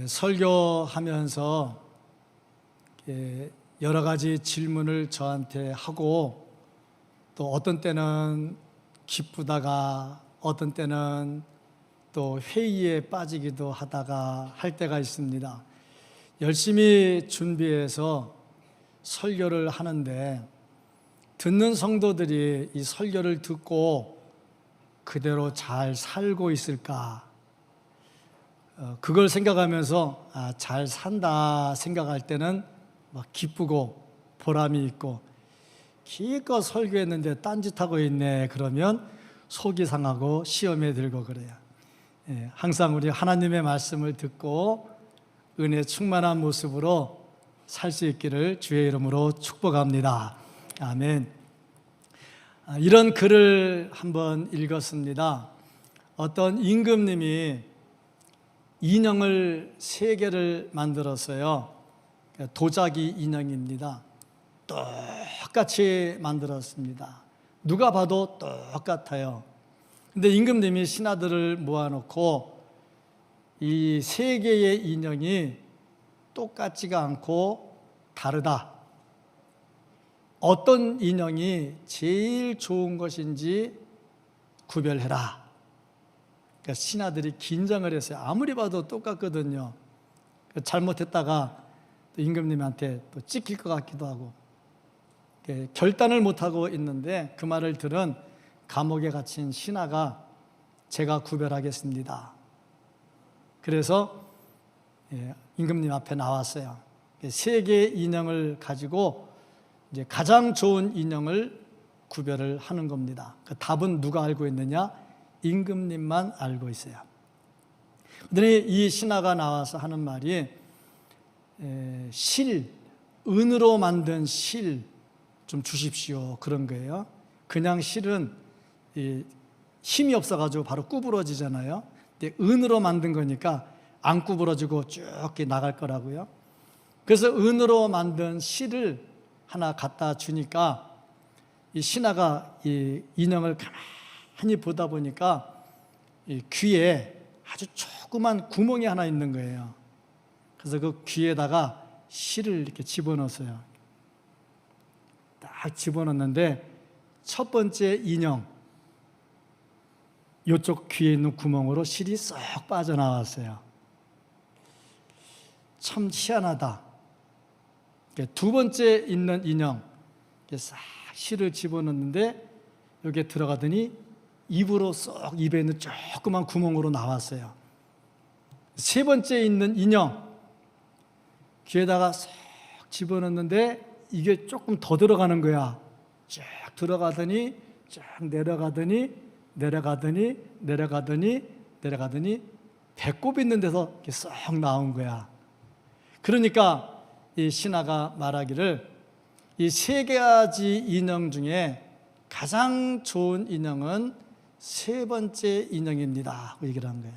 설교하면서 여러 가지 질문을 저한테 하고, 또 어떤 때는 기쁘다가 어떤 때는 또 회의에 빠지기도 하다가 할 때가 있습니다. 열심히 준비해서 설교를 하는데 듣는 성도들이 이 설교를 듣고 그대로 잘 살고 있을까? 그걸 생각하면서 잘 산다 생각할 때는 막 기쁘고 보람이 있고, 기껏 설교했는데 딴짓하고 있네 그러면 속이 상하고 시험에 들고 그래요. 항상 우리 하나님의 말씀을 듣고 은혜 충만한 모습으로 살 수 있기를 주의 이름으로 축복합니다. 아멘. 이런 글을 한번 읽었습니다. 어떤 임금님이 인형을 3개를 만들었어요. 도자기 인형입니다. 똑같이 만들었습니다. 누가 봐도 똑같아요. 근데 임금님이 신하들을 모아놓고 이 3개의 인형이 똑같지가 않고 다르다. 어떤 인형이 제일 좋은 것인지 구별해라. 그러니까 신하들이 긴장을 했어요. 아무리 봐도 똑같거든요. 잘못했다가 또 임금님한테 또 찍힐 것 같기도 하고, 결단을 못하고 있는데 그 말을 들은 감옥에 갇힌 신하가 제가 구별하겠습니다. 그래서 임금님 앞에 나왔어요. 3개의 인형을 가지고 이제 가장 좋은 인형을 구별을 하는 겁니다. 그 답은 누가 알고 있느냐? 임금님만 알고 있어요. 그러더니 이 신하가 나와서 하는 말이 실, 은으로 만든 실 좀 주십시오, 그런 거예요. 그냥 실은 힘이 없어가지고 바로 구부러지잖아요. 근데 은으로 만든 거니까 안 구부러지고 쭉 나갈 거라고요. 그래서 은으로 만든 실을 하나 갖다 주니까 이 신하가 이 인형을 가만히 보다 보니까 이 귀에 아주 조그만 구멍이 하나 있는 거예요. 그래서 그 귀에다가 실을 이렇게 집어넣었어요. 딱 집어넣는데 첫 번째 인형, 이쪽 귀에 있는 구멍으로 실이 쏙 빠져나왔어요. 참 희한하다. 두 번째 있는 인형, 싹 실을 집어넣는데 여기에 들어가더니 입으로 쏙 입에 있는 조그만 구멍으로 나왔어요. 세 번째 있는 인형, 귀에다가 쏙 집어넣는데 이게 조금 더 들어가는 거야. 쭉 들어가더니 쭉 내려가더니 배꼽 있는 데서 이렇게 쏙 나온 거야. 그러니까 이 신하가 말하기를 이 3가지 인형 중에 가장 좋은 인형은 3번째 인형입니다, 그 얘기를 한 거예요.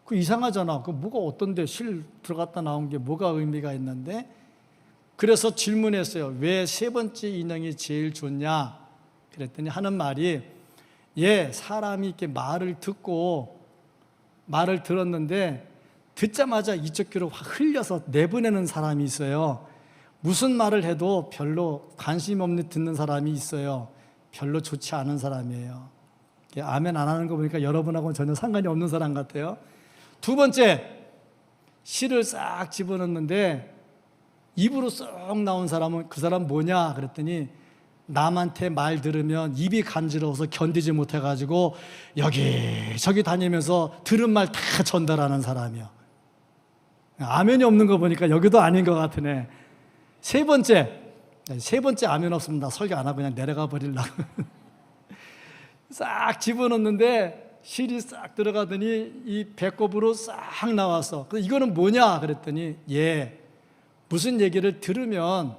그 이상하잖아. 그 뭐가 어떤데 실 들어갔다 나온 게 뭐가 의미가 있는데? 그래서 질문했어요. 왜 3번째 인형이 제일 좋냐? 그랬더니 하는 말이, 사람이 이렇게 말을 들었는데 듣자마자 이쪽 귀로 확 흘려서 내보내는 사람이 있어요. 무슨 말을 해도 별로 관심 없는 듣는 사람이 있어요. 별로 좋지 않은 사람이에요. 아멘 안 하는 거 보니까 여러분하고는 전혀 상관이 없는 사람 같아요. 2번째, 실을 싹 집어넣는데 입으로 쏙 나온 사람은 그 사람 뭐냐? 그랬더니 남한테 말 들으면 입이 간지러워서 견디지 못해가지고 여기저기 다니면서 들은 말 다 전달하는 사람이요. 아멘이 없는 거 보니까 여기도 아닌 것 같으네. 세 번째 아멘 없으면 나 설교 안 하고 그냥 내려가 버리려고. 싹 집어넣는데 실이 싹 들어가더니 이 배꼽으로 싹 나왔어. 그래서 이거는 뭐냐? 그랬더니 무슨 얘기를 들으면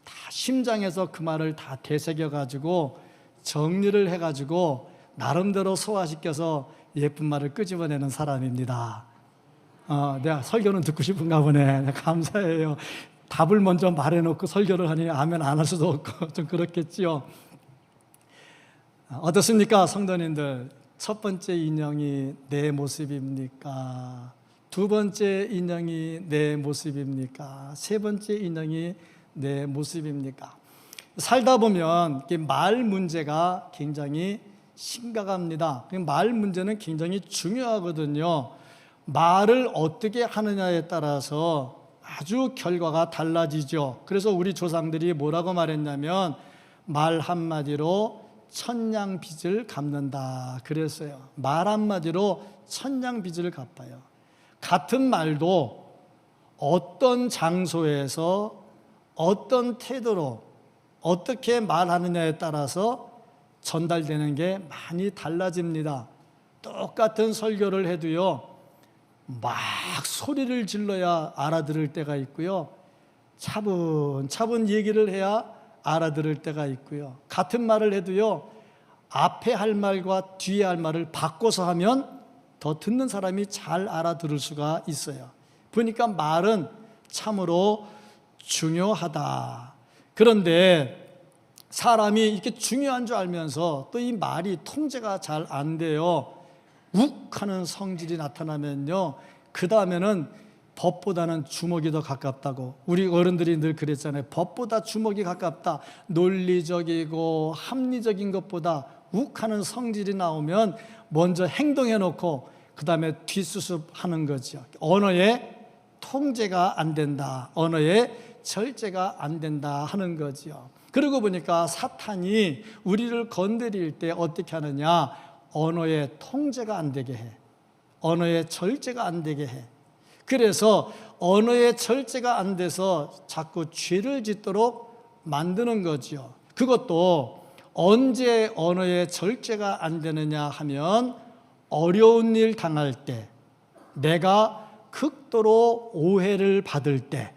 다 심장에서 그 말을 다 되새겨가지고 정리를 해가지고 나름대로 소화시켜서 예쁜 말을 끄집어내는 사람입니다. 내가 설교는 듣고 싶은가 보네. 감사해요. 답을 먼저 말해놓고 설교를 하니 아멘 안 할 수도 없고 좀 그렇겠지요. 어떻습니까, 성도님들? 첫 번째 인형이 내 모습입니까? 두 번째 인형이 내 모습입니까? 세 번째 인형이 내 모습입니까? 살다 보면 말 문제가 굉장히 심각합니다. 말 문제는 굉장히 중요하거든요. 말을 어떻게 하느냐에 따라서 아주 결과가 달라지죠. 그래서 우리 조상들이 뭐라고 말했냐면 말 한마디로 천냥빚을 갚는다 그랬어요. 말 한마디로 천냥빚을 갚아요. 같은 말도 어떤 장소에서 어떤 태도로 어떻게 말하느냐에 따라서 전달되는 게 많이 달라집니다. 똑같은 설교를 해도요, 막 소리를 질러야 알아들을 때가 있고요, 차분차분 얘기를 해야 알아들을 때가 있고요, 같은 말을 해도요, 앞에 할 말과 뒤에 할 말을 바꿔서 하면 더 듣는 사람이 잘 알아들을 수가 있어요. 보니까 말은 참으로 중요하다. 그런데 사람이 이렇게 중요한 줄 알면서 또 이 말이 통제가 잘 안 돼요. 욱하는 성질이 나타나면요, 그 다음에는 법보다는 주먹이 더 가깝다고 우리 어른들이 늘 그랬잖아요. 법보다 주먹이 가깝다. 논리적이고 합리적인 것보다 욱하는 성질이 나오면 먼저 행동해 놓고 그 다음에 뒷수습하는 거죠. 언어의 통제가 안 된다, 언어의 절제가 안 된다 하는 거죠. 그러고 보니까 사탄이 우리를 건드릴 때 어떻게 하느냐, 언어의 통제가 안 되게 해, 언어의 절제가 안 되게 해. 그래서 언어의 절제가 안 돼서 자꾸 죄를 짓도록 만드는 거죠. 그것도 언제 언어의 절제가 안 되느냐 하면 어려운 일 당할 때, 내가 극도로 오해를 받을 때,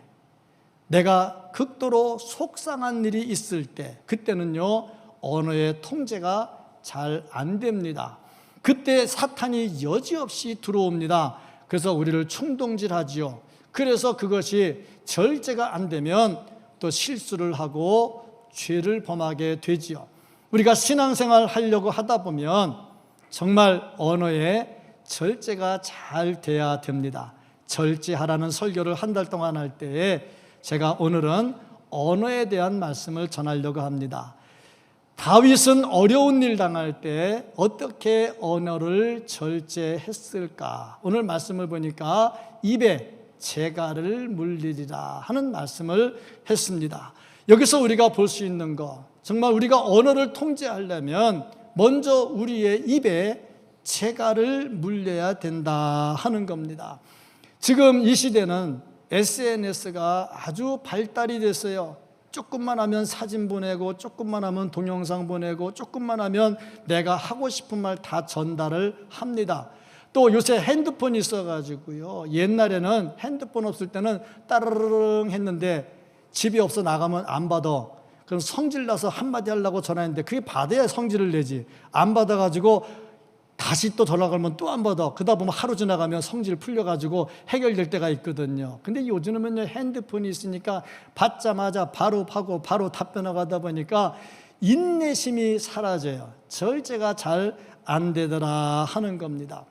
내가 극도로 속상한 일이 있을 때, 그때는요 언어의 통제가 잘 안 됩니다. 그때 사탄이 여지없이 들어옵니다. 그래서 우리를 충동질하지요. 그래서 그것이 절제가 안 되면 또 실수를 하고 죄를 범하게 되지요. 우리가 신앙생활 하려고 하다 보면 정말 언어에 절제가 잘 돼야 됩니다. 절제하라는 설교를 한 달 동안 할 때에 제가 오늘은 언어에 대한 말씀을 전하려고 합니다. 다윗은 어려운 일 당할 때 어떻게 언어를 절제했을까? 오늘 말씀을 보니까 입에 재갈을 물리리라 하는 말씀을 했습니다. 여기서 우리가 볼 수 있는 것, 정말 우리가 언어를 통제하려면 먼저 우리의 입에 재갈을 물려야 된다 하는 겁니다. 지금 이 시대는 SNS가 아주 발달이 됐어요. 조금만 하면 사진 보내고, 조금만 하면 동영상 보내고, 조금만 하면 내가 하고 싶은 말 다 전달을 합니다. 또 요새 핸드폰이 있어가지고요, 옛날에는 핸드폰 없을 때는 따르릉 했는데 집이 없어 나가면 안 받아. 그럼 성질나서 한마디 하려고 전화했는데 그게 받아야 성질을 내지, 안 받아가지고 다시 또 전화 걸면 또 안 받아. 그러다 보면 하루 지나가면 성질 풀려가지고 해결될 때가 있거든요. 근데 요즘은요, 핸드폰이 있으니까 받자마자 바로 하고 바로 답변하고 하다 보니까 인내심이 사라져요. 절제가 잘 안 되더라 하는 겁니다.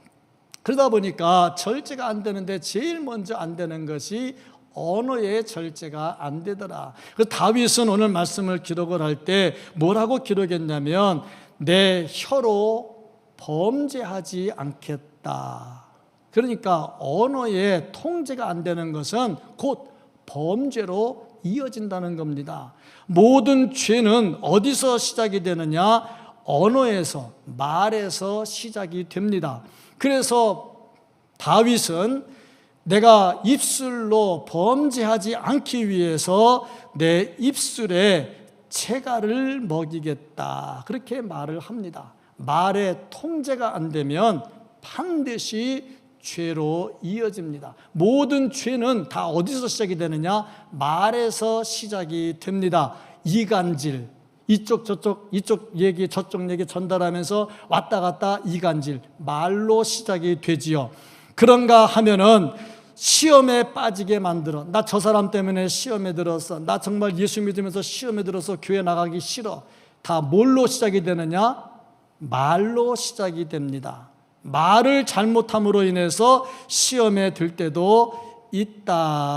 그러다 보니까 절제가 안 되는데 제일 먼저 안 되는 것이 언어의 절제가 안 되더라. 그래서 다윗은 오늘 말씀을 기록을 할 때 뭐라고 기록했냐면, 내 혀로 범죄하지 않겠다. 그러니까 언어의 통제가 안 되는 것은 곧 범죄로 이어진다는 겁니다. 모든 죄는 어디서 시작이 되느냐? 언어에서, 말에서 시작이 됩니다. 그래서 다윗은 내가 입술로 범죄하지 않기 위해서 내 입술에 재갈을 먹이겠다, 그렇게 말을 합니다. 말의 통제가 안 되면 반드시 죄로 이어집니다. 모든 죄는 다 어디서 시작이 되느냐? 말에서 시작이 됩니다. 이간질, 이쪽 저쪽, 이쪽 얘기 저쪽 얘기 전달하면서 왔다 갔다 이간질, 말로 시작이 되지요. 그런가 하면은 시험에 빠지게 만들어. 나 저 사람 때문에 시험에 들었어. 나 정말 예수 믿으면서 시험에 들어서 교회 나가기 싫어. 다 뭘로 시작이 되느냐? 말로 시작이 됩니다. 말을 잘못함으로 인해서 시험에 들 때도 있다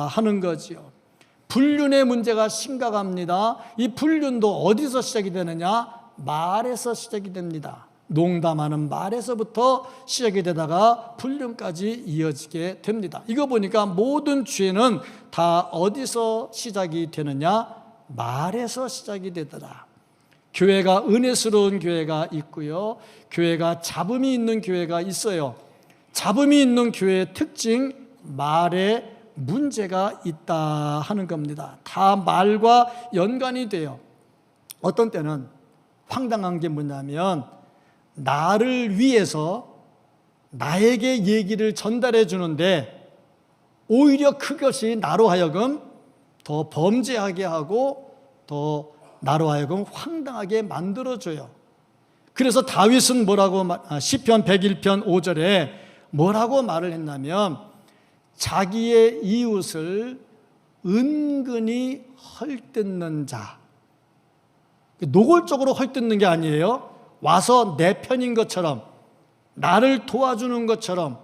하는 거지요. 불륜의 문제가 심각합니다. 이 불륜도 어디서 시작이 되느냐? 말에서 시작이 됩니다. 농담하는 말에서부터 시작이 되다가 불륜까지 이어지게 됩니다. 이거 보니까 모든 죄는 다 어디서 시작이 되느냐? 말에서 시작이 되더라. 교회가 은혜스러운 교회가 있고요, 교회가 잡음이 있는 교회가 있어요. 잡음이 있는 교회의 특징, 말에 문제가 있다 하는 겁니다. 다 말과 연관이 돼요. 어떤 때는 황당한 게 뭐냐면, 나를 위해서 나에게 얘기를 전달해 주는데 오히려 그것이 나로 하여금 더 범죄하게 하고 더 나로 하여금 황당하게 만들어줘요. 그래서 다윗은 뭐라고 시편 101편 5절에 뭐라고 말을 했냐면, 자기의 이웃을 은근히 헐뜯는 자. 노골적으로 헐뜯는 게 아니에요. 와서 내 편인 것처럼, 나를 도와주는 것처럼,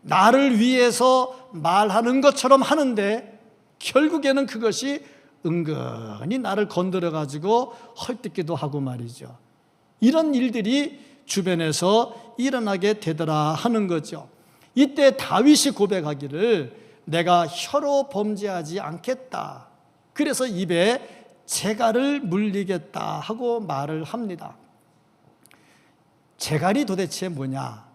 나를 위해서 말하는 것처럼 하는데 결국에는 그것이 은근히 나를 건드려가지고 헐뜯기도 하고 말이죠. 이런 일들이 주변에서 일어나게 되더라 하는 거죠. 이때 다윗이 고백하기를 내가 혀로 범죄하지 않겠다, 그래서 입에 재갈을 물리겠다 하고 말을 합니다. 재갈이 도대체 뭐냐?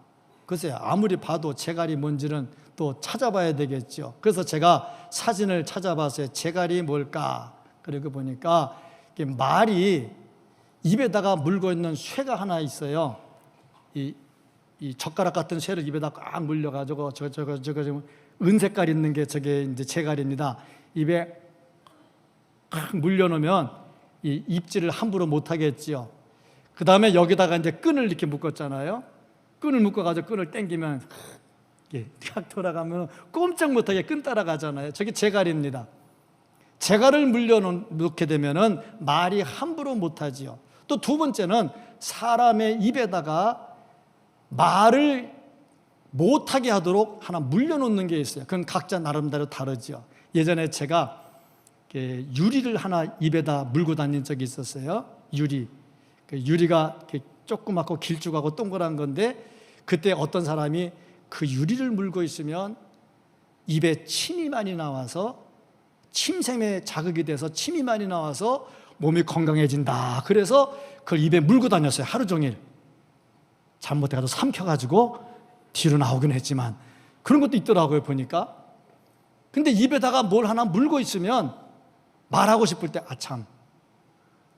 글쎄요, 아무리 봐도 재갈이 뭔지는 또 찾아봐야 되겠죠. 그래서 제가 사진을 찾아봤어요. 재갈이 뭘까? 그리고 보니까 말이 입에다가 물고 있는 쇠가 하나 있어요. 이 젓가락 같은 쇠를 입에다 꽉 물려가지고 저거 은색깔 있는 게 저게 이제 재갈입니다. 입에 꽉 물려놓으면 이 입질을 함부로 못 하겠지요. 그 다음에 여기다가 이제 끈을 이렇게 묶었잖아요. 끈을 묶어가지고 끈을 당기면 탁 돌아가면 꼼짝 못하게 끈 따라가잖아요. 저게 재갈입니다. 재갈을 물려놓게 되면은 말이 함부로 못하지요. 또 두 번째는 사람의 입에다가 말을 못하게 하도록 하나 물려놓는 게 있어요. 그건 각자 나름대로 다르죠. 예전에 제가 유리를 하나 입에다 물고 다닌 적이 있었어요. 유리가 조그맣고 길쭉하고 동그란 건데, 그때 어떤 사람이 그 유리를 물고 있으면 입에 침이 많이 나와서, 침샘에 자극이 돼서 침이 많이 나와서 몸이 건강해진다. 그래서 그걸 입에 물고 다녔어요. 하루 종일. 잘못해가지고 삼켜가지고 뒤로 나오긴 했지만 그런 것도 있더라고요, 보니까. 근데 입에다가 뭘 하나 물고 있으면 말하고 싶을 때 참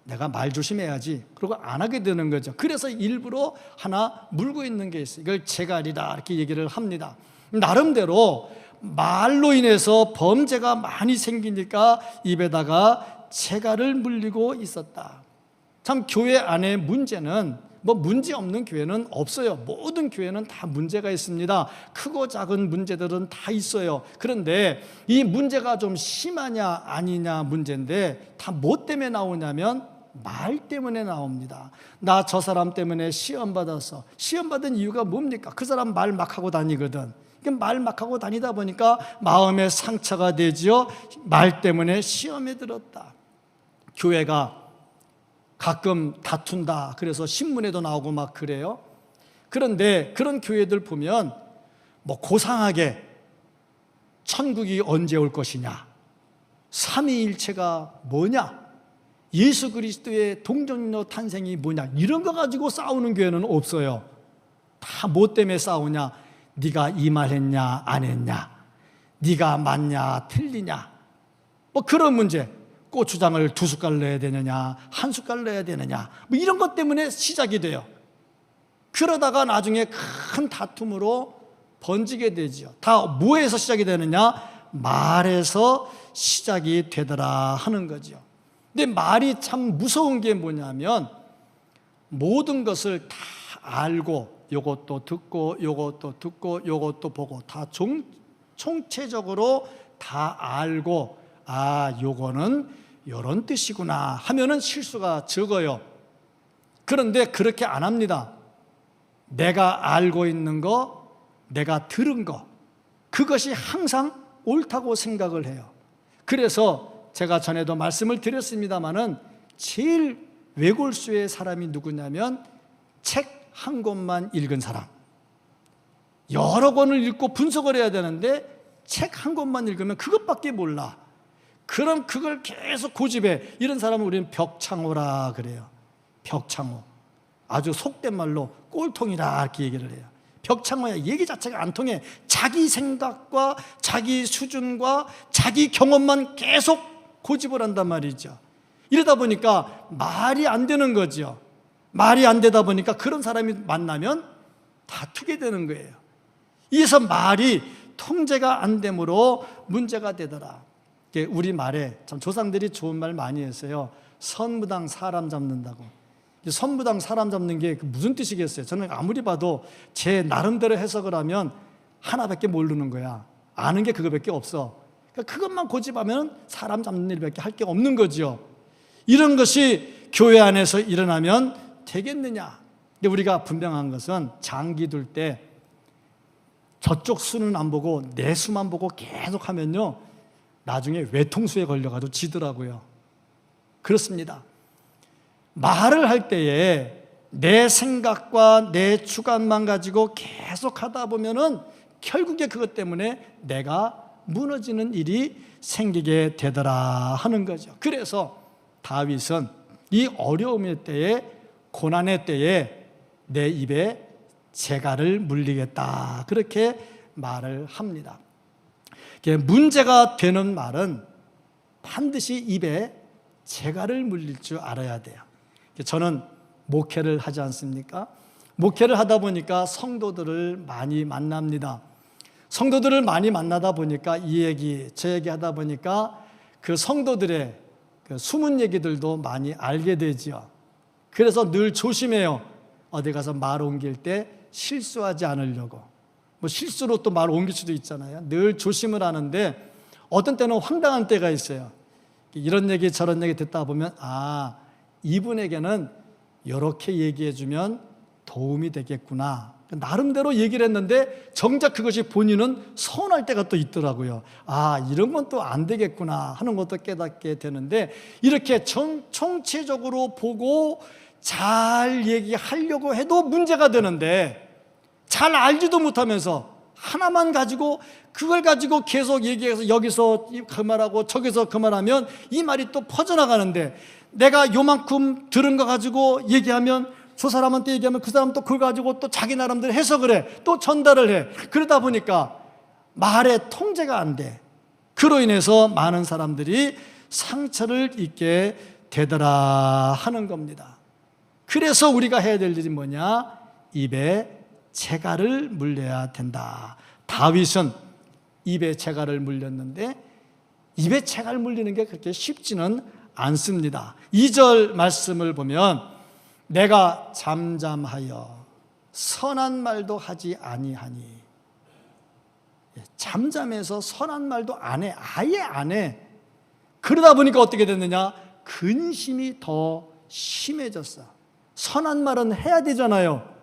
내가 말 조심해야지, 그러고 안 하게 되는 거죠. 그래서 일부러 하나 물고 있는 게 있어요. 이걸 재갈이다 이렇게 얘기를 합니다. 나름대로 말로 인해서 범죄가 많이 생기니까 입에다가 재갈을 물리고 있었다. 참 교회 안에 문제는 문제 없는 교회는 없어요. 모든 교회는 다 문제가 있습니다. 크고 작은 문제들은 다 있어요. 그런데 이 문제가 좀 심하냐 아니냐 문제인데, 다 뭐 때문에 나오냐면 말 때문에 나옵니다. 나 저 사람 때문에 시험 받았어. 시험 받은 이유가 뭡니까? 그 사람 말 막 하고 다니거든. 말 막 하고 다니다 보니까 마음에 상처가 되지요. 말 때문에 시험에 들었다. 교회가 가끔 다툰다, 그래서 신문에도 나오고 막 그래요. 그런데 그런 교회들 보면 고상하게 천국이 언제 올 것이냐, 삼위일체가 뭐냐, 예수 그리스도의 동정녀 탄생이 뭐냐, 이런 거 가지고 싸우는 교회는 없어요. 다 뭐 때문에 싸우냐? 네가 이 말 했냐 안 했냐, 네가 맞냐 틀리냐, 그런 문제. 고추장을 2숟갈 넣어야 되느냐, 1숟갈 넣어야 되느냐, 이런 것 때문에 시작이 돼요. 그러다가 나중에 큰 다툼으로 번지게 되죠. 다 뭐에서 시작이 되느냐? 말에서 시작이 되더라 하는 거죠. 근데 말이 참 무서운 게 뭐냐면, 모든 것을 다 알고, 요것도 듣고 요것도 듣고 요것도 보고 다 총체적으로 다 알고, 요거는 이런 뜻이구나 하면은 실수가 적어요. 그런데 그렇게 안 합니다. 내가 알고 있는 거, 내가 들은 거, 그것이 항상 옳다고 생각을 해요. 그래서 제가 전에도 말씀을 드렸습니다마는 제일 외골수의 사람이 누구냐면 책 한 권만 읽은 사람. 여러 권을 읽고 분석을 해야 되는데 책 한 권만 읽으면 그것밖에 몰라. 그럼 그걸 계속 고집해. 이런 사람을 우리는 벽창호라 그래요. 벽창호. 아주 속된 말로 꼴통이라 이렇게 얘기를 해요. 벽창호야. 얘기 자체가 안 통해. 자기 생각과 자기 수준과 자기 경험만 계속 고집을 한단 말이죠. 이러다 보니까 말이 안 되는 거죠. 말이 안 되다 보니까 그런 사람이 만나면 다투게 되는 거예요. 이래서 말이 통제가 안 되므로 문제가 되더라. 우리 말에 참 조상들이 좋은 말 많이 했어요. 선무당 사람 잡는다고. 선무당 사람 잡는 게 무슨 뜻이겠어요? 저는 아무리 봐도 제 나름대로 해석을 하면 하나밖에 모르는 거야. 아는 게 그거밖에 없어. 그러니까 그것만 고집하면 사람 잡는 일밖에 할 게 없는 거죠. 이런 것이 교회 안에서 일어나면 되겠느냐? 근데 우리가 분명한 것은 장기 둘 때 저쪽 수는 안 보고 내 수만 보고 계속 하면요, 나중에 외통수에 걸려가지고 지더라고요. 그렇습니다. 말을 할 때에 내 생각과 내 주관만 가지고 계속 하다 보면은 결국에 그것 때문에 내가 무너지는 일이 생기게 되더라 하는 거죠. 그래서 다윗은 이 어려움의 때에, 고난의 때에 내 입에 재갈을 물리겠다 그렇게 말을 합니다. 문제가 되는 말은 반드시 입에 재갈을 물릴 줄 알아야 돼요. 저는 목회를 하지 않습니까? 목회를 하다 보니까 성도들을 많이 만납니다. 성도들을 많이 만나다 보니까 이 얘기 저 얘기 하다 보니까 그 성도들의 그 숨은 얘기들도 많이 알게 되지요. 그래서 늘 조심해요. 어디 가서 말 옮길 때 실수하지 않으려고. 뭐 실수로 또 말 옮길 수도 있잖아요. 늘 조심을 하는데 어떤 때는 황당한 때가 있어요. 이런 얘기 저런 얘기 듣다 보면 아, 이분에게는 이렇게 얘기해 주면 도움이 되겠구나. 나름대로 얘기를 했는데 정작 그것이 본인은 서운할 때가 또 있더라고요. 아, 이런 건 또 안 되겠구나 하는 것도 깨닫게 되는데, 이렇게 총체적으로 보고 잘 얘기하려고 해도 문제가 되는데 잘 알지도 못하면서 하나만 가지고 그걸 가지고 계속 얘기해서 여기서 그 말하고 저기서 그 말하면 이 말이 또 퍼져나가는데, 내가 요만큼 들은 거 가지고 얘기하면 저 사람한테 얘기하면 그 사람 또 그걸 가지고 또 자기 나름대로 해석을 해, 또 전달을 해. 그러다 보니까 말의 통제가 안 돼. 그로 인해서 많은 사람들이 상처를 입게 되더라 하는 겁니다. 그래서 우리가 해야 될 일이 뭐냐? 입에 재갈을 물려야 된다. 다윗은 입에 재갈을 물렸는데 입에 재갈 물리는 게 그렇게 쉽지는 않습니다. 2절 말씀을 보면 내가 잠잠하여 선한 말도 하지 아니하니. 잠잠해서 선한 말도 안 해. 아예 안 해. 그러다 보니까 어떻게 됐느냐? 근심이 더 심해졌어. 선한 말은 해야 되잖아요.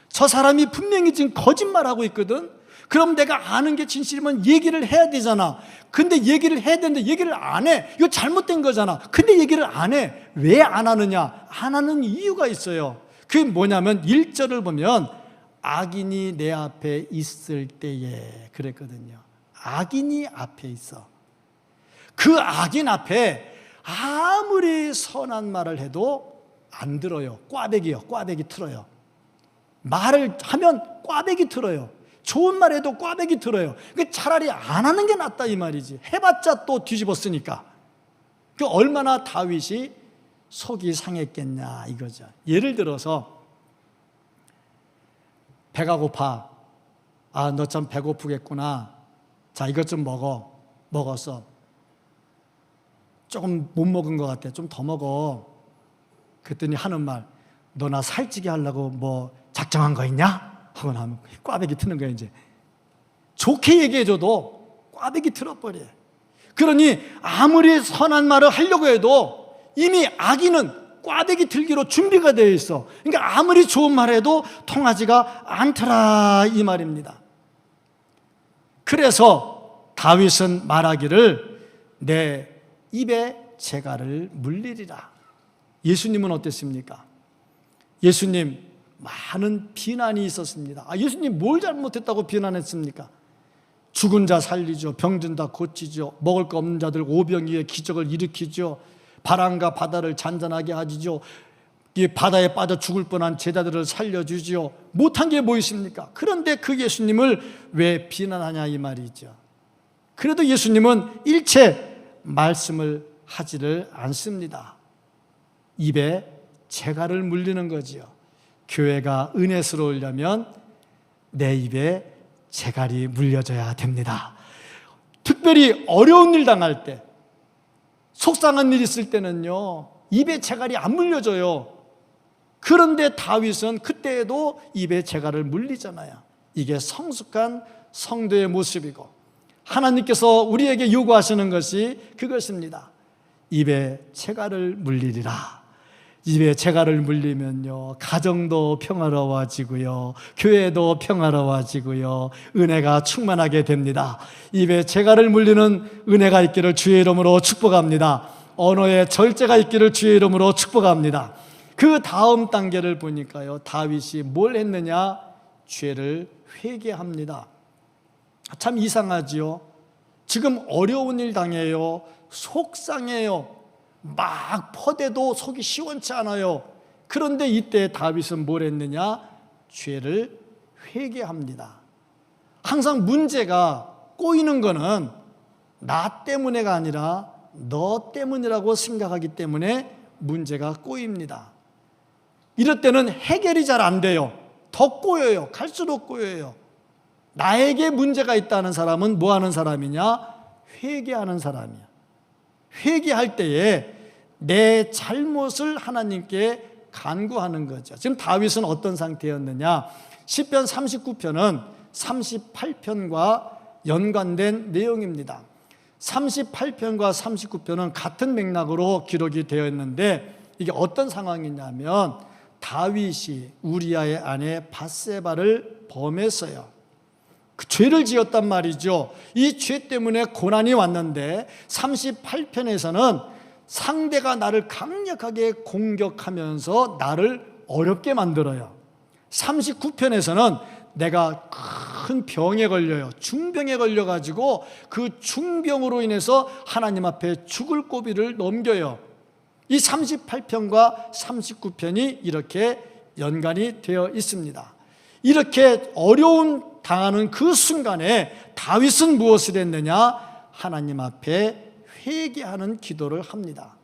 저 사람이 분명히 지금 거짓말하고 있거든. 그럼 내가 아는 게 진실이면 얘기를 해야 되잖아. 근데 얘기를 해야 되는데 얘기를 안 해. 이거 잘못된 거잖아. 근데 얘기를 안 해. 왜 안 하느냐? 안 하는 이유가 있어요. 그게 뭐냐면 1절을 보면 악인이 내 앞에 있을 때에 그랬거든요. 악인이 앞에 있어. 그 악인 앞에 아무리 선한 말을 해도 안 들어요. 꽈배기요. 꽈배기 틀어요. 말을 하면 꽈배기 틀어요. 좋은 말 해도 꽈배기 틀어요. 차라리 안 하는 게 낫다 이 말이지. 해봤자 또 뒤집었으니까. 그 얼마나 다윗이 속이 상했겠냐 이거죠. 예를 들어서 배가 고파. 아, 너 참 배고프겠구나. 자, 이것 좀 먹어. 먹었어. 조금 못 먹은 것 같아. 좀 더 먹어. 그랬더니 하는 말, 너 나 살찌게 하려고 뭐 작정한 거 있냐? 하고 나면 꽈배기 트는 거야. 이제 좋게 얘기해줘도 꽈배기 틀어버려. 그러니 아무리 선한 말을 하려고 해도 이미 악인은 꽈배기 들기로 준비가 되어 있어. 그러니까 아무리 좋은 말해도 통하지가 않더라 이 말입니다. 그래서 다윗은 말하기를 내 입에 재갈을 물리리라. 예수님은 어땠습니까? 예수님 많은 비난이 있었습니다. 예수님 뭘 잘못했다고 비난했습니까? 죽은 자 살리죠. 병든 자 고치죠. 먹을 거 없는 자들 오병이의 기적을 일으키죠. 바람과 바다를 잔잔하게 하지죠. 이 바다에 빠져 죽을 뻔한 제자들을 살려주죠. 못한 게 뭐 있습니까? 그런데 그 예수님을 왜 비난하냐 이 말이죠. 그래도 예수님은 일체 말씀을 하지를 않습니다. 입에 재갈을 물리는 거지요. 교회가 은혜스러우려면 내 입에 재갈이 물려져야 됩니다. 특별히 어려운 일 당할 때, 속상한 일 있을 때는요, 입에 재갈이 안 물려져요. 그런데 다윗은 그때에도 입에 재갈을 물리잖아요. 이게 성숙한 성도의 모습이고, 하나님께서 우리에게 요구하시는 것이 그것입니다. 입에 재갈을 물리리라. 입에 재갈을 물리면요, 가정도 평화로워지고요, 교회도 평화로워지고요, 은혜가 충만하게 됩니다. 입에 재갈을 물리는 은혜가 있기를 주의 이름으로 축복합니다. 언어에 절제가 있기를 주의 이름으로 축복합니다. 그 다음 단계를 보니까요, 다윗이 뭘 했느냐? 죄를 회개합니다. 참 이상하지요. 지금 어려운 일 당해요. 속상해요. 막 퍼대도 속이 시원치 않아요. 그런데 이때 다윗은 뭘 했느냐? 죄를 회개합니다. 항상 문제가 꼬이는 거는 나 때문에가 아니라 너 때문이라고 생각하기 때문에 문제가 꼬입니다. 이럴 때는 해결이 잘 안 돼요. 더 꼬여요. 갈수록 꼬여요. 나에게 문제가 있다는 사람은 뭐 하는 사람이냐? 회개하는 사람이야. 회개할 때에 내 잘못을 하나님께 간구하는 거죠. 지금 다윗은 어떤 상태였느냐? 시편 39편은 38편과 연관된 내용입니다. 38편과 39편은 같은 맥락으로 기록이 되어 있는데, 이게 어떤 상황이냐면 다윗이 우리아의 아내 밧세바를 범했어요. 그 죄를 지었단 말이죠. 이 죄 때문에 고난이 왔는데 38편에서는 상대가 나를 강력하게 공격하면서 나를 어렵게 만들어요. 39편에서는 내가 큰 병에 걸려요. 중병에 걸려가지고 그 중병으로 인해서 하나님 앞에 죽을 고비를 넘겨요. 이 38편과 39편이 이렇게 연관이 되어 있습니다. 이렇게 어려운 당하는 그 순간에 다윗은 무엇을 했느냐? 하나님 앞에 회개하는 기도를 합니다.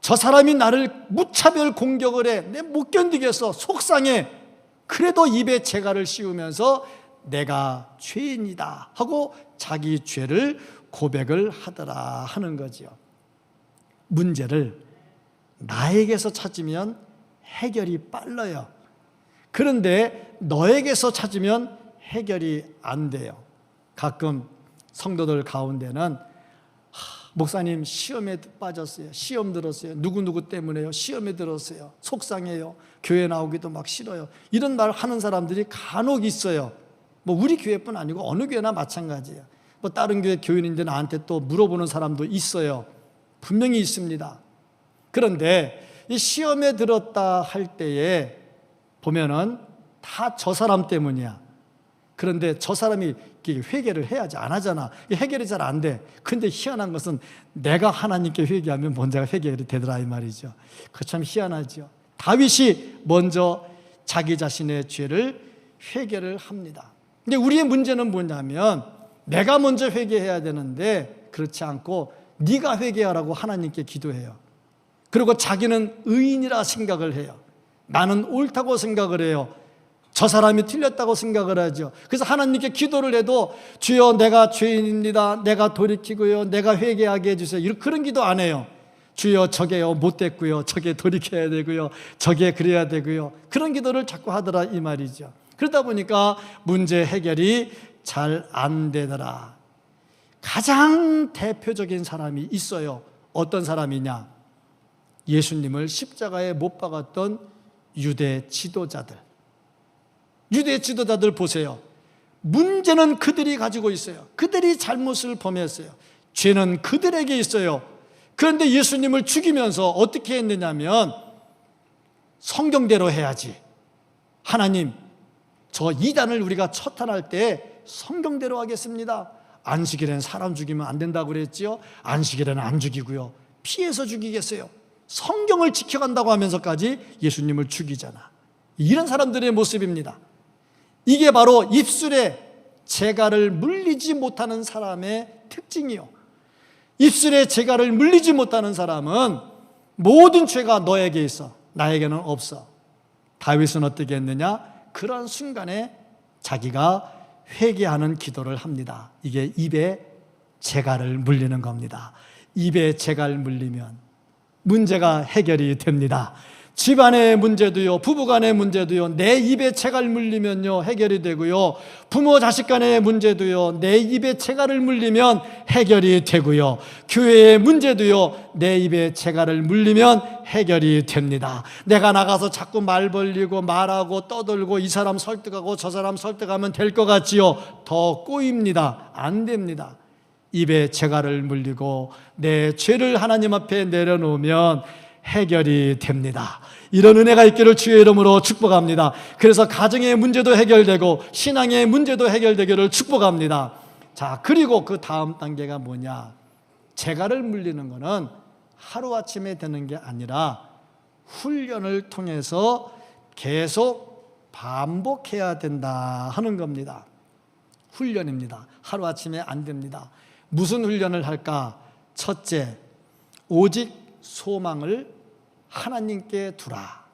저 사람이 나를 무차별 공격을 해. 내 못 견디겠어. 속상해. 그래도 입에 재갈을 씌우면서 내가 죄인이다 하고 자기 죄를 고백을 하더라 하는 거죠. 문제를 나에게서 찾으면 해결이 빨라요. 그런데 너에게서 찾으면 해결이 안 돼요. 가끔 성도들 가운데는 목사님 시험에 빠졌어요. 시험 들었어요. 누구누구 때문에요. 시험에 들었어요. 속상해요. 교회 나오기도 막 싫어요. 이런 말 하는 사람들이 간혹 있어요. 뭐 우리 교회뿐 아니고 어느 교회나 마찬가지예요. 뭐 다른 교회 교인인데 나한테 또 물어보는 사람도 있어요. 분명히 있습니다. 그런데 이 시험에 들었다 할 때에 보면은 다 저 사람 때문이야. 그런데 저 사람이 회개를 해야지. 안 하잖아. 해결이 잘 안 돼. 근데 희한한 것은 내가 하나님께 회개하면 문제가 해결이 되더라 이 말이죠. 그 참 희한하죠. 다윗이 먼저 자기 자신의 죄를 회개를 합니다. 근데 우리의 문제는 뭐냐면 내가 먼저 회개해야 되는데 그렇지 않고 네가 회개하라고 하나님께 기도해요. 그리고 자기는 의인이라 생각을 해요. 나는 옳다고 생각을 해요. 저 사람이 틀렸다고 생각을 하죠. 그래서 하나님께 기도를 해도 주여 내가 죄인입니다. 내가 돌이키고요. 내가 회개하게 해주세요. 그런 기도 안 해요. 주여 저게요 못됐고요. 저게 돌이켜야 되고요. 저게 그래야 되고요. 그런 기도를 자꾸 하더라 이 말이죠. 그러다 보니까 문제 해결이 잘 안 되더라. 가장 대표적인 사람이 있어요. 어떤 사람이냐? 예수님을 십자가에 못 박았던 유대 지도자들. 유대 지도자들 보세요. 문제는 그들이 가지고 있어요. 그들이 잘못을 범했어요. 죄는 그들에게 있어요. 그런데 예수님을 죽이면서 어떻게 했느냐면 성경대로 해야지. 하나님, 저 이단을 우리가 처단할 때 성경대로 하겠습니다. 안식일엔 사람 죽이면 안 된다고 그랬지요. 안식일에는 안 죽이고요. 피해서 죽이겠어요. 성경을 지켜간다고 하면서까지 예수님을 죽이잖아. 이런 사람들의 모습입니다. 이게 바로 입술에 재갈을 물리지 못하는 사람의 특징이요. 입술에 재갈을 물리지 못하는 사람은 모든 죄가 너에게 있어. 나에게는 없어. 다윗은 어떻게 했느냐? 그런 순간에 자기가 회개하는 기도를 합니다. 이게 입에 재갈을 물리는 겁니다. 입에 재갈 물리면 문제가 해결이 됩니다. 집안의 문제도요, 부부간의 문제도요, 내 입에 재갈 물리면요 해결이 되고요, 부모 자식 간의 문제도요, 내 입에 재갈을 물리면 해결이 되고요, 교회의 문제도요, 내 입에 재갈을 물리면 해결이 됩니다. 내가 나가서 자꾸 말 벌리고 말하고 떠들고 이 사람 설득하고 저 사람 설득하면 될 것 같지요? 더 꼬입니다. 안 됩니다. 입에 재갈을 물리고 내 죄를 하나님 앞에 내려놓으면 해결이 됩니다. 이런 은혜가 있기를 주의 이름으로 축복합니다. 그래서 가정의 문제도 해결되고 신앙의 문제도 해결되기를 축복합니다. 자, 그리고 그 다음 단계가 뭐냐? 재갈을 물리는 것은 하루아침에 되는 게 아니라 훈련을 통해서 계속 반복해야 된다 하는 겁니다. 훈련입니다. 하루아침에 안 됩니다. 무슨 훈련을 할까? 첫째, 오직 소망을 하나님께 두라.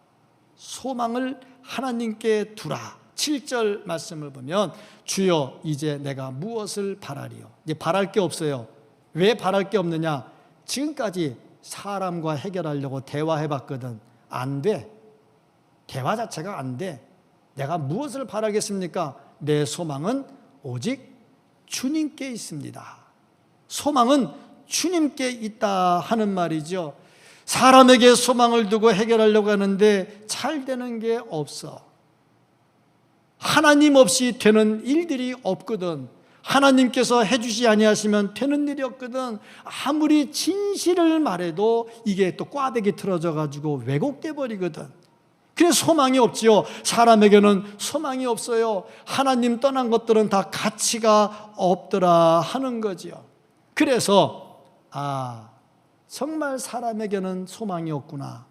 소망을 하나님께 두라. 7절 말씀을 보면 주여 이제 내가 무엇을 바라리요? 이제 바랄 게 없어요. 왜 바랄 게 없느냐? 지금까지 사람과 해결하려고 대화해봤거든. 안 돼. 대화 자체가 안 돼. 내가 무엇을 바라겠습니까? 내 소망은 오직 주님께 있습니다. 소망은 주님께 있다 하는 말이죠. 사람에게 소망을 두고 해결하려고 하는데 잘 되는 게 없어. 하나님 없이 되는 일들이 없거든. 하나님께서 해주시 아니하시면 되는 일이 없거든. 아무리 진실을 말해도 이게 또 꽈대기 틀어져 가지고 왜곡돼 버리거든. 그래서 소망이 없지요. 사람에게는 소망이 없어요. 하나님 떠난 것들은 다 가치가 없더라 하는 거지요. 그래서 정말 사람에게는 소망이 없구나,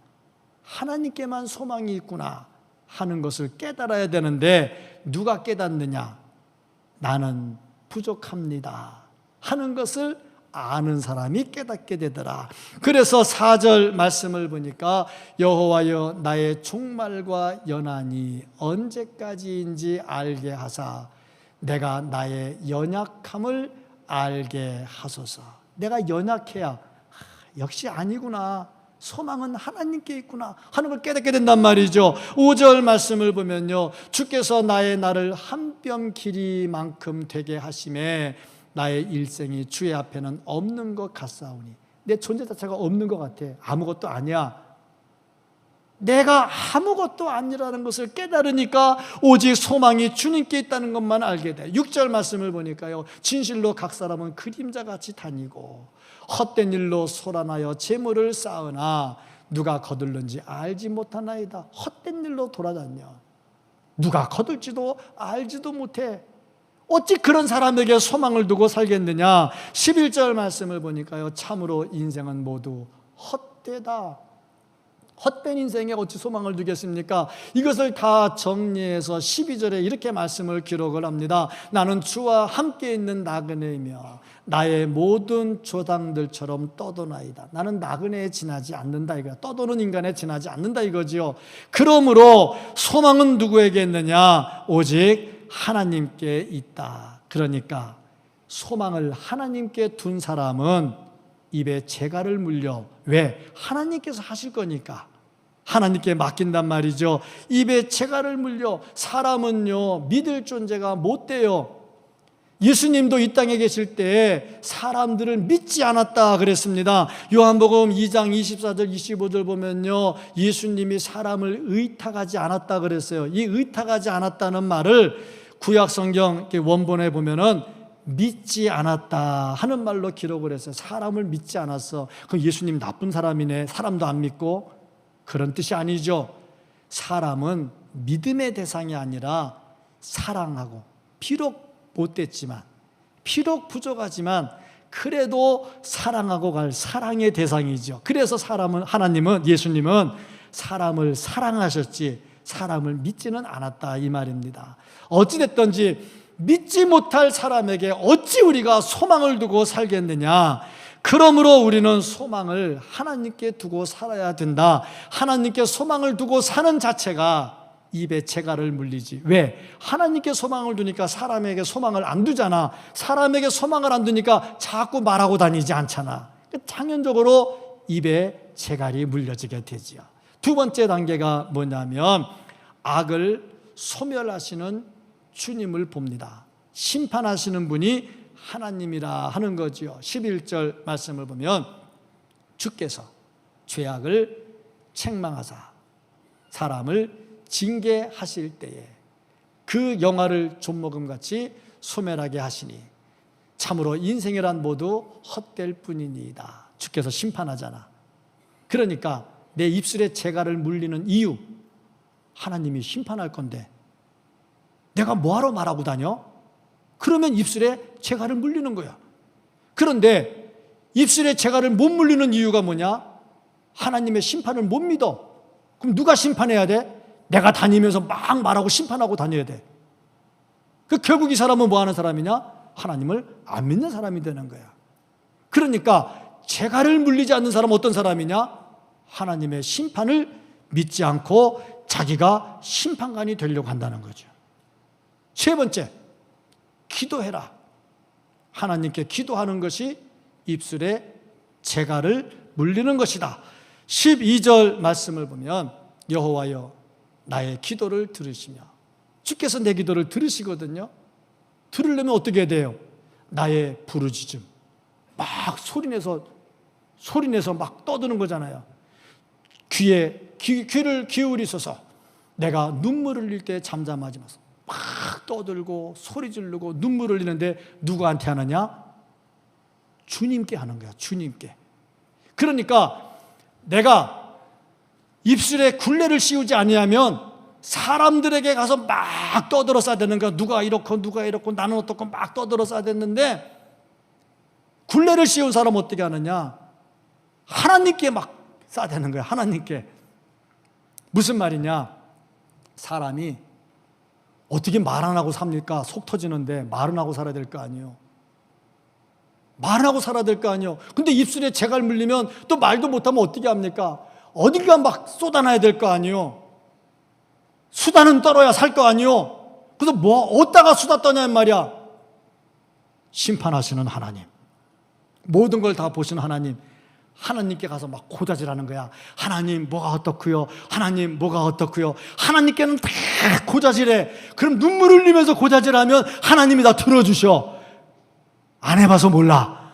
하나님께만 소망이 있구나 하는 것을 깨달아야 되는데 누가 깨닫느냐? 나는 부족합니다 하는 것을 아는 사람이 깨닫게 되더라. 그래서 4절 말씀을 보니까 여호와여 나의 종말과 연한이 언제까지인지 알게 하사 내가 나의 연약함을 알게 하소서. 내가 연약해야 역시 아니구나, 소망은 하나님께 있구나 하는 걸 깨닫게 된단 말이죠. 5절 말씀을 보면요, 주께서 나의 날을 한 뼘 길이만큼 되게 하심에 나의 일생이 주의 앞에는 없는 것 같사오니. 내 존재 자체가 없는 것 같아. 아무것도 아니야. 내가 아무것도 아니라는 것을 깨달으니까 오직 소망이 주님께 있다는 것만 알게 돼. 6절 말씀을 보니까요, 진실로 각 사람은 그림자같이 다니고 헛된 일로 소란하여 재물을 쌓으나 누가 거둘는지 알지 못하나이다. 헛된 일로 돌아다녀. 누가 거둘지도 알지도 못해. 어찌 그런 사람에게 소망을 두고 살겠느냐? 11절 말씀을 보니까요, 참으로 인생은 모두 헛되다. 헛된 인생에 어찌 소망을 두겠습니까? 이것을 다 정리해서 12절에 이렇게 말씀을 기록을 합니다. 나는 주와 함께 있는 나그네이며 나의 모든 조상들처럼 떠도나이다. 나는 나그네에 지나지 않는다 이거야. 떠도는 인간에 지나지 않는다 이거지요. 그러므로 소망은 누구에게 있느냐? 오직 하나님께 있다. 그러니까 소망을 하나님께 둔 사람은 입에 재갈을 물려. 왜? 하나님께서 하실 거니까 하나님께 맡긴단 말이죠. 입에 재갈을 물려. 사람은요 믿을 존재가 못 돼요. 예수님도 이 땅에 계실 때 사람들을 믿지 않았다 그랬습니다. 요한복음 2장 24절 25절 보면요, 예수님이 사람을 의탁하지 않았다 그랬어요. 이 의탁하지 않았다는 말을 구약성경 원본에 보면은 믿지 않았다 하는 말로 기록을 했어요. 사람을 믿지 않았어. 그럼 예수님 나쁜 사람이네, 사람도 안 믿고, 그런 뜻이 아니죠. 사람은 믿음의 대상이 아니라 사랑하고, 비록 못됐지만, 비록 부족하지만 그래도 사랑하고 갈 사랑의 대상이죠. 그래서 하나님은, 예수님은 사람을 사랑하셨지 사람을 믿지는 않았다 이 말입니다. 어찌됐든지 믿지 못할 사람에게 어찌 우리가 소망을 두고 살겠느냐. 그러므로 우리는 소망을 하나님께 두고 살아야 된다. 하나님께 소망을 두고 사는 자체가 입에 재갈을 물리지. 왜? 하나님께 소망을 두니까 사람에게 소망을 안 두잖아. 사람에게 소망을 안 두니까 자꾸 말하고 다니지 않잖아. 당연적으로 입에 재갈이 물려지게 되지요. 두 번째 단계가 뭐냐면 악을 소멸하시는 주님을 봅니다. 심판하시는 분이 하나님이라 하는 거지요. 11절 말씀을 보면 주께서 죄악을 책망하사 사람을 징계하실 때에 그 영화를 좀먹음같이 소멸하게 하시니 참으로 인생이란 모두 헛될 뿐이니이다. 주께서 심판하잖아. 그러니까 내 입술에 재갈을 물리는 이유, 하나님이 심판할 건데 내가 뭐하러 말하고 다녀? 그러면 입술에 재갈을 물리는 거야. 그런데 입술에 재갈을 못 물리는 이유가 뭐냐? 하나님의 심판을 못 믿어. 그럼 누가 심판해야 돼? 내가 다니면서 막 말하고 심판하고 다녀야 돼. 결국 이 사람은 뭐 하는 사람이냐? 하나님을 안 믿는 사람이 되는 거야. 그러니까 재갈을 물리지 않는 사람은 어떤 사람이냐? 하나님의 심판을 믿지 않고 자기가 심판관이 되려고 한다는 거죠. 세 번째, 기도해라. 하나님께 기도하는 것이 입술에 재갈을 물리는 것이다. 12절 말씀을 보면 여호와여 나의 기도를 들으시며, 주께서 내 기도를 들으시거든요. 들으려면 어떻게 해야 돼요? 나의 부르짖음 막 소리내서 막 떠드는 거잖아요. 귀를 기울이셔서 내가 눈물을 흘릴 때 잠잠하지 마세요. 막 떠들고 소리 지르고 눈물 흘리는데 누구한테 하느냐? 주님께 하는 거야. 주님께. 그러니까 내가 입술에 굴레를 씌우지 아니하면 사람들에게 가서 막 떠들어 싸야 되는 거야. 누가 이렇고 나는 어떻고 막 떠들어 싸야 됐는데, 굴레를 씌운 사람은 어떻게 하느냐? 하나님께 막 싸야 되는 거야. 하나님께. 무슨 말이냐? 사람이 어떻게 말 안 하고 삽니까? 속 터지는데 말은 하고 살아야 될 거 아니에요. 말은 하고 살아야 될 거 아니에요. 근데 입술에 재갈 물리면 또 말도 못하면 어떻게 합니까? 어딘가 막 쏟아놔야 될 거 아니에요. 수다는 떨어야 살 거 아니에요. 그래서 어디다가 수다 떠냐 말이야. 심판하시는 하나님, 모든 걸 다 보시는 하나님, 하나님께 가서 막 고자질하는 거야. 하나님 뭐가 어떻고요? 하나님 뭐가 어떻고요? 하나님께는 다 고자질해. 그럼 눈물 흘리면서 고자질하면 하나님이 다 들어주셔. 안 해봐서 몰라.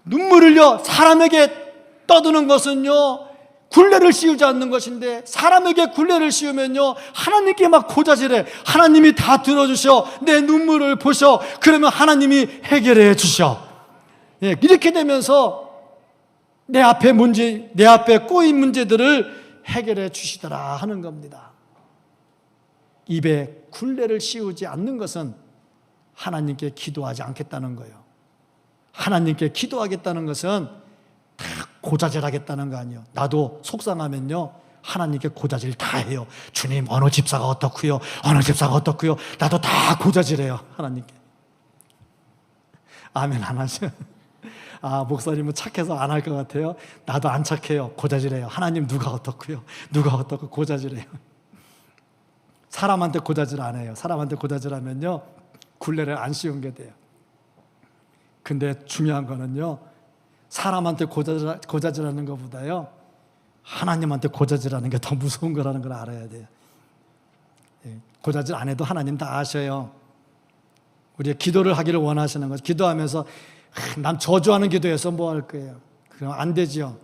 눈물 흘려 사람에게 떠드는 것은요 굴레를 씌우지 않는 것인데, 사람에게 굴레를 씌우면요 하나님께 막 고자질해. 하나님이 다 들어주셔. 내 눈물을 보셔. 그러면 하나님이 해결해 주셔. 이렇게 되면서 내 앞에 꼬인 문제들을 해결해 주시더라 하는 겁니다. 입에 굴레를 씌우지 않는 것은 하나님께 기도하지 않겠다는 거예요. 하나님께 기도하겠다는 것은 다 고자질하겠다는 거 아니에요. 나도 속상하면요 하나님께 고자질 다 해요. 주님 어느 집사가 어떻고요, 어느 집사가 어떻고요. 나도 다 고자질해요. 하나님께. 아멘 안 하죠? 목사님은 착해서 안 할 것 같아요. 나도 안 착해요. 고자질해요. 하나님 누가 어떻고요, 누가 어떻고 고자질해요. 사람한테 고자질 안 해요. 사람한테 고자질하면요 굴레를 안 씌운 게 돼요. 근데 중요한 거는요 사람한테 고자질하는 것보다요 하나님한테 고자질하는 게 더 무서운 거라는 걸 알아야 돼요. 고자질 안 해도 하나님 다 아셔요. 우리가 기도를 하기를 원하시는 거죠. 기도하면서 난 저주하는 기도해서 뭐 할 거예요. 그럼 안 되죠.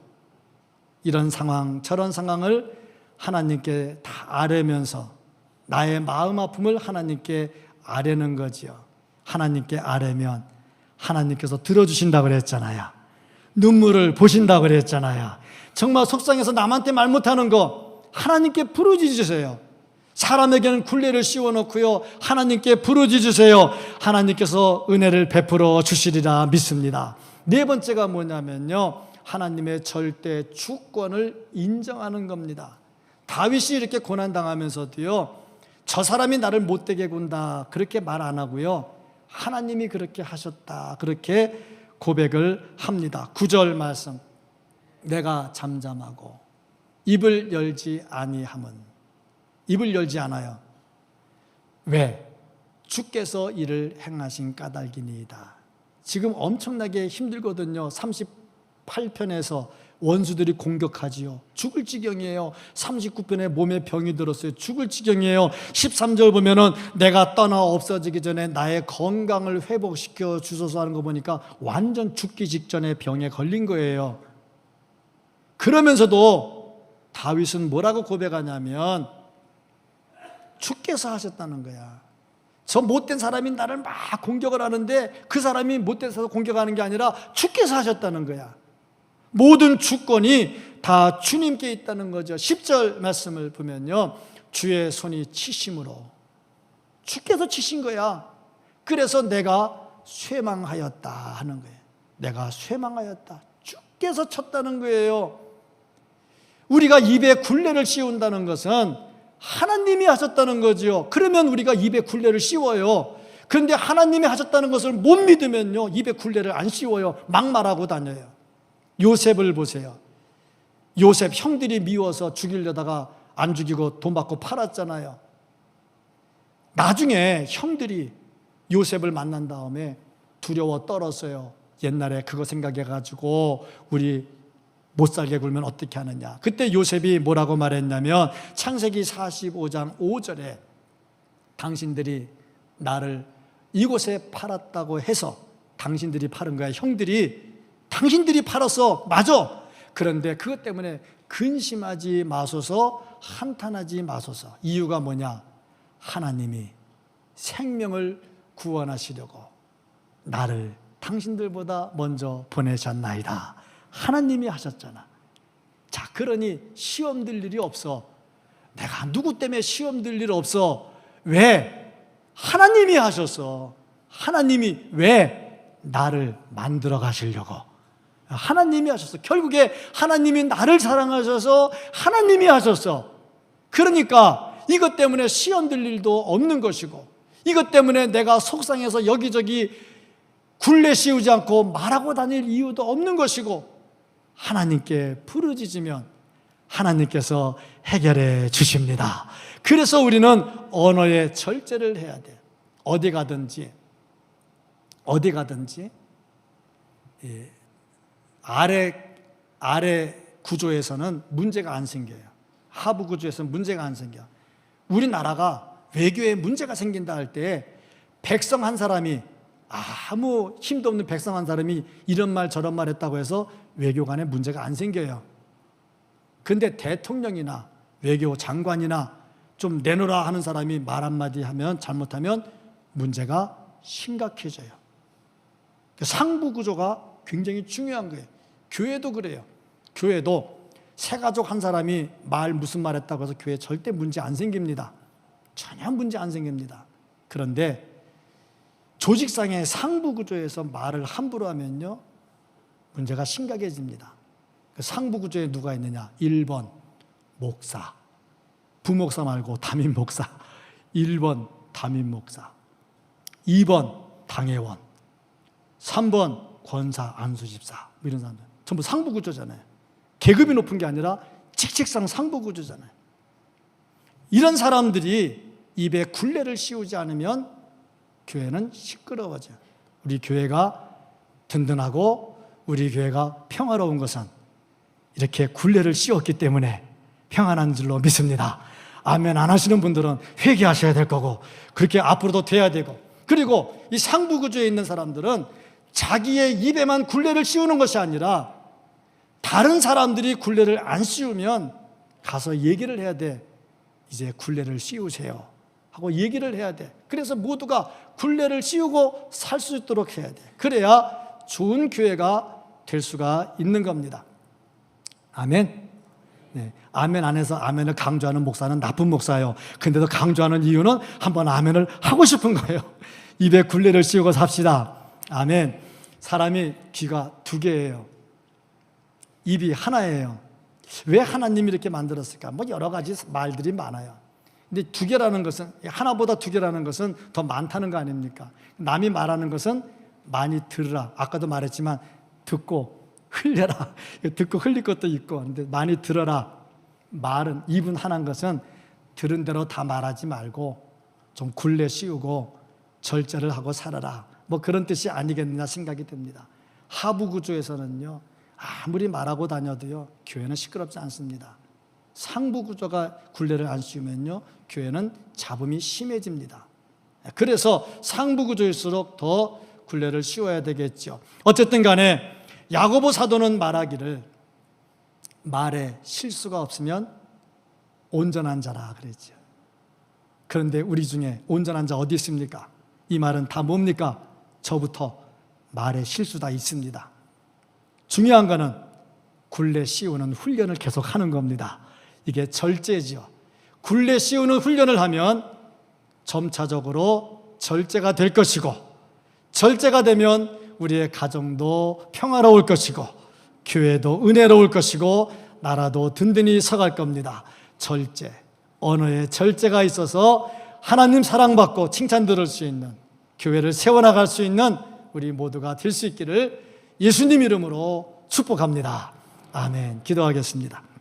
이런 상황, 저런 상황을 하나님께 다 아뢰면서 나의 마음 아픔을 하나님께 아뢰는 거지요. 하나님께 아뢰면 하나님께서 들어주신다고 그랬잖아요. 눈물을 보신다고 그랬잖아요. 정말 속상해서 남한테 말 못하는 거 하나님께 부르짖으세요. 사람에게는 굴레를 씌워놓고요, 하나님께 부르짖으세요. 하나님께서 은혜를 베풀어 주시리라 믿습니다. 네 번째가 뭐냐면요, 하나님의 절대 주권을 인정하는 겁니다. 다윗이 이렇게 고난당하면서도요, 저 사람이 나를 못되게 군다 그렇게 말 안 하고요, 하나님이 그렇게 하셨다 그렇게 고백을 합니다. 9절 말씀, 내가 잠잠하고 입을 열지 아니함은, 입을 열지 않아요. 왜? 주께서 이를 행하신 까닭이니이다. 지금 엄청나게 힘들거든요. 38편에서 원수들이 공격하지요. 죽을 지경이에요. 39편에 몸에 병이 들었어요. 죽을 지경이에요. 13절 보면은 내가 떠나 없어지기 전에 나의 건강을 회복시켜 주소서 하는 거 보니까 완전 죽기 직전에 병에 걸린 거예요. 그러면서도 다윗은 뭐라고 고백하냐면 주께서 하셨다는 거야. 저 못된 사람이 나를 막 공격을 하는데 그 사람이 못돼서 공격하는 게 아니라 주께서 하셨다는 거야. 모든 주권이 다 주님께 있다는 거죠. 10절 말씀을 보면요, 주의 손이 치심으로, 주께서 치신 거야. 그래서 내가 쇠망하였다 하는 거예요. 내가 쇠망하였다, 주께서 쳤다는 거예요. 우리가 입에 굴레를 씌운다는 것은 하나님이 하셨다는 거죠. 그러면 우리가 입에 굴레를 씌워요. 그런데 하나님이 하셨다는 것을 못 믿으면요, 입에 굴레를 안 씌워요. 막 말하고 다녀요. 요셉을 보세요. 요셉 형들이 미워서 죽이려다가 안 죽이고 돈 받고 팔았잖아요. 나중에 형들이 요셉을 만난 다음에 두려워 떨었어요. 옛날에 그거 생각해가지고 우리 못 살게 굴면 어떻게 하느냐. 그때 요셉이 뭐라고 말했냐면 창세기 45장 5절에 당신들이 나를 이곳에 팔았다고 해서, 당신들이 팔은 거야. 형들이 당신들이 팔았어. 맞아. 그런데 그것 때문에 근심하지 마소서, 한탄하지 마소서. 이유가 뭐냐? 하나님이 생명을 구원하시려고 나를 당신들보다 먼저 보내셨나이다. 하나님이 하셨잖아. 자, 그러니 시험 들 일이 없어. 내가 누구 때문에 시험 들 일 없어. 왜? 하나님이 하셨어. 하나님이 왜? 나를 만들어 가시려고. 하나님이 하셨어. 결국에 하나님이 나를 사랑하셔서 하나님이 하셨어. 그러니까 이것 때문에 시험 들 일도 없는 것이고, 이것 때문에 내가 속상해서 여기저기 굴레 씌우지 않고 말하고 다닐 이유도 없는 것이고, 하나님께 부르짖으면 하나님께서 해결해 주십니다. 그래서 우리는 언어의 절제를 해야 돼요. 어디 가든지 아래 구조에서는 문제가 안 생겨요. 하부 구조에서는 문제가 안 생겨. 우리나라가 외교에 문제가 생긴다 할 때 백성 한 사람이, 아무 힘도 없는 백성 한 사람이 이런 말 저런 말 했다고 해서 외교관에 문제가 안 생겨요. 근데 대통령이나 외교 장관이나 좀 내놓으라 하는 사람이 말 한마디 하면, 잘못하면 문제가 심각해져요. 상부 구조가 굉장히 중요한 거예요. 교회도 그래요. 교회도 새가족 한 사람이 무슨 말 했다고 해서 교회에 절대 문제 안 생깁니다. 전혀 문제 안 생깁니다. 그런데 조직상의 상부 구조에서 말을 함부로 하면요, 문제가 심각해집니다. 상부 구조에 누가 있느냐? 1번 목사, 부목사 말고 담임 목사. 1번 담임 목사, 2번 당회원, 3번 권사, 안수집사, 이런 사람들 전부 상부 구조잖아요. 계급이 높은 게 아니라 직책상 상부 구조잖아요. 이런 사람들이 입에 굴레를 씌우지 않으면 교회는 시끄러워져요. 우리 교회가 든든하고 우리 교회가 평화로운 것은 이렇게 굴레를 씌웠기 때문에 평안한 줄로 믿습니다. 아멘 안 하시는 분들은 회개하셔야 될 거고, 그렇게 앞으로도 돼야 되고, 그리고 이 상부구조에 있는 사람들은 자기의 입에만 굴레를 씌우는 것이 아니라 다른 사람들이 굴레를 안 씌우면 가서 얘기를 해야 돼. 이제 굴레를 씌우세요 하고 얘기를 해야 돼. 그래서 모두가 굴레를 씌우고 살 수 있도록 해야 돼. 그래야 좋은 교회가 될 수가 있는 겁니다. 아멘. 네, 아멘 안에서 아멘을 강조하는 목사는 나쁜 목사예요. 근데도 강조하는 이유는 한번 아멘을 하고 싶은 거예요. 입에 굴레를 씌우고 삽시다. 아멘. 사람이 귀가 두 개예요. 입이 하나예요. 왜 하나님이 이렇게 만들었을까? 뭐 여러 가지 말들이 많아요. 근데 두 개라는 것은, 하나보다 두 개라는 것은 더 많다는 거 아닙니까? 남이 말하는 것은 많이 들으라. 아까도 말했지만 듣고 흘려라. 듣고 흘릴 것도 있고, 근데 많이 들어라. 말은, 입은 하나인 것은 들은 대로 다 말하지 말고 좀 굴레 씌우고 절제를 하고 살아라. 뭐 그런 뜻이 아니겠느냐 생각이 듭니다. 하부 구조에서는요, 아무리 말하고 다녀도요, 교회는 시끄럽지 않습니다. 상부 구조가 굴레를 안 씌우면요, 교회는 잡음이 심해집니다. 그래서 상부 구조일수록 더 굴레를 씌워야 되겠죠. 어쨌든 간에 야고보 사도는 말하기를 말에 실수가 없으면 온전한 자라 그랬죠. 그런데 우리 중에 온전한 자 어디 있습니까? 이 말은 다 뭡니까? 저부터 말에 실수가 있습니다. 중요한 거는 굴레 씌우는 훈련을 계속 하는 겁니다. 이게 절제지요. 굴레 씌우는 훈련을 하면 점차적으로 절제가 될 것이고, 절제가 되면 우리의 가정도 평화로울 것이고, 교회도 은혜로울 것이고, 나라도 든든히 서갈 겁니다. 절제, 언어에 절제가 있어서 하나님 사랑받고 칭찬 들을 수 있는, 교회를 세워나갈 수 있는 우리 모두가 될 수 있기를 예수님 이름으로 축복합니다. 아멘. 기도하겠습니다.